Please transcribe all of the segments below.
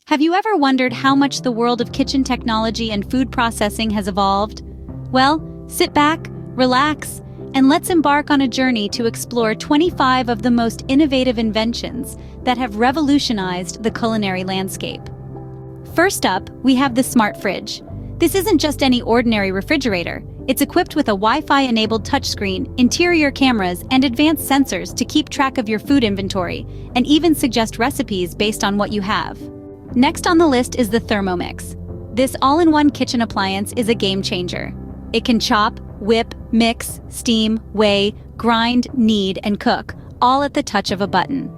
Have you ever wondered how much the world of kitchen technology and food processing has evolved? Well, sit back, relax, and let's embark on a journey to explore 25 of the most innovative inventions that have revolutionized the culinary landscape. First up, we have the smart fridge. This isn't just any ordinary refrigerator. It's equipped with a Wi-Fi-enabled touchscreen, interior cameras, and advanced sensors to keep track of your food inventory and even suggest recipes based on what you have. Next on the list is the Thermomix. This all-in-one kitchen appliance is a game changer. It can chop, whip, mix, steam, weigh, grind, knead, and cook, all at the touch of a button.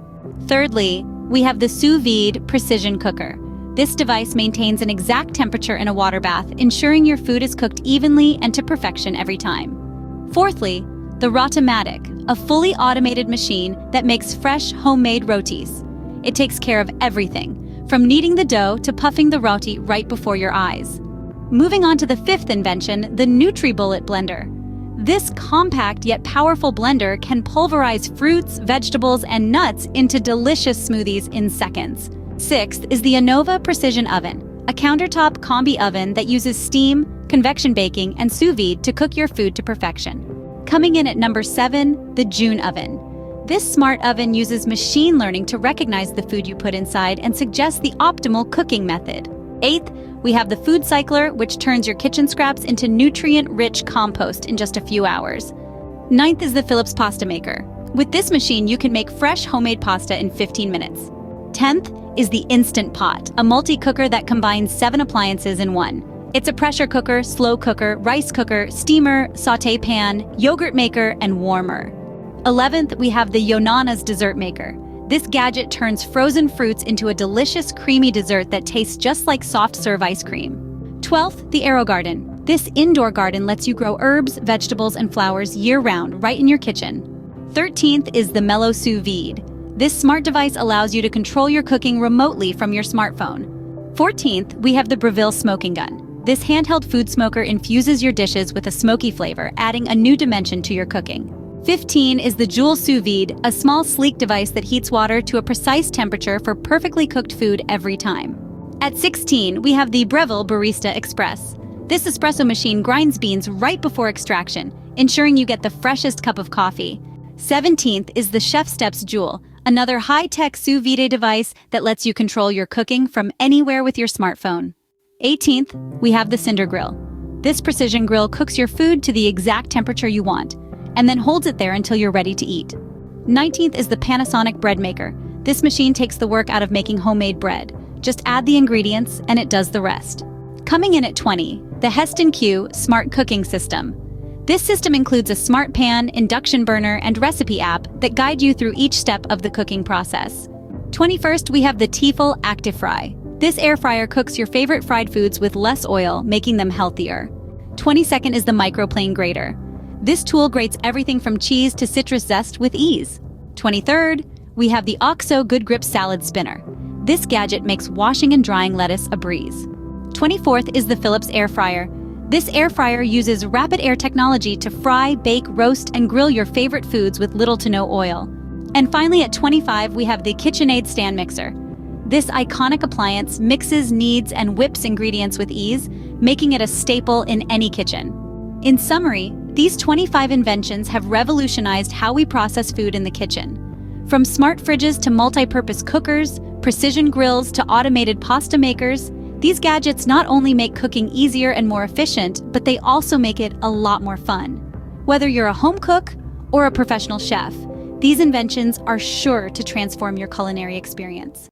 Thirdly, we have the sous vide precision cooker. This device maintains an exact temperature in a water bath, ensuring your food is cooked evenly and to perfection every time. Fourthly, the Rotomatic, a fully automated machine that makes fresh, homemade rotis. It takes care of everything, from kneading the dough to puffing the roti right before your eyes. Moving on to the fifth invention, the NutriBullet blender. This compact yet powerful blender can pulverize fruits, vegetables, and nuts into delicious smoothies in seconds. Sixth is the Anova Precision Oven, a countertop combi oven that uses steam, convection baking, and sous vide to cook your food to perfection. Coming in at number 7, the June Oven. This smart oven uses machine learning to recognize the food you put inside and suggests the optimal cooking method. Eighth, we have the Food Cycler, which turns your kitchen scraps into nutrient-rich compost in just a few hours. Ninth is the Philips Pasta Maker. With this machine, you can make fresh homemade pasta in 15 minutes. 10th is the Instant Pot, a multi-cooker that combines 7 appliances in one. It's a pressure cooker, slow cooker, rice cooker, steamer, sauté pan, yogurt maker, and warmer. 11th, we have the Yonana's Dessert Maker. This gadget turns frozen fruits into a delicious, creamy dessert that tastes just like soft-serve ice cream. 12th, the AeroGarden. This indoor garden lets you grow herbs, vegetables, and flowers year-round right in your kitchen. 13th is the Mello Sous Vide. This smart device allows you to control your cooking remotely from your smartphone. 14th, we have the Breville Smoking Gun. This handheld food smoker infuses your dishes with a smoky flavor, adding a new dimension to your cooking. 15 is the Joule Sous Vide, a small, sleek device that heats water to a precise temperature for perfectly cooked food every time. At 16, we have the Breville Barista Express. This espresso machine grinds beans right before extraction, ensuring you get the freshest cup of coffee. 17th is the ChefSteps Joule, another high-tech sous vide device that lets you control your cooking from anywhere with your smartphone. 18th, we have the Cinder Grill. This precision grill cooks your food to the exact temperature you want, and then holds it there until you're ready to eat. 19th is the Panasonic Bread Maker. This machine takes the work out of making homemade bread. Just add the ingredients and it does the rest. Coming in at 20, the Heston Q Smart Cooking System. This system includes a smart pan, induction burner, and recipe app that guide you through each step of the cooking process. 21st, we have the Tefal ActiFry. This air fryer cooks your favorite fried foods with less oil, making them healthier. 22nd is the Microplane Grater. This tool grates everything from cheese to citrus zest with ease. 23rd, we have the OXO Good Grip Salad Spinner. This gadget makes washing and drying lettuce a breeze. 24th is the Philips Air Fryer. This air fryer uses rapid air technology to fry, bake, roast, and grill your favorite foods with little to no oil. And finally, at 25, we have the KitchenAid Stand Mixer. This iconic appliance mixes, kneads, and whips ingredients with ease, making it a staple in any kitchen. In summary, these 25 inventions have revolutionized how we process food in the kitchen. From smart fridges to multi-purpose cookers, precision grills to automated pasta makers, these gadgets not only make cooking easier and more efficient, but they also make it a lot more fun. Whether you're a home cook or a professional chef, these inventions are sure to transform your culinary experience.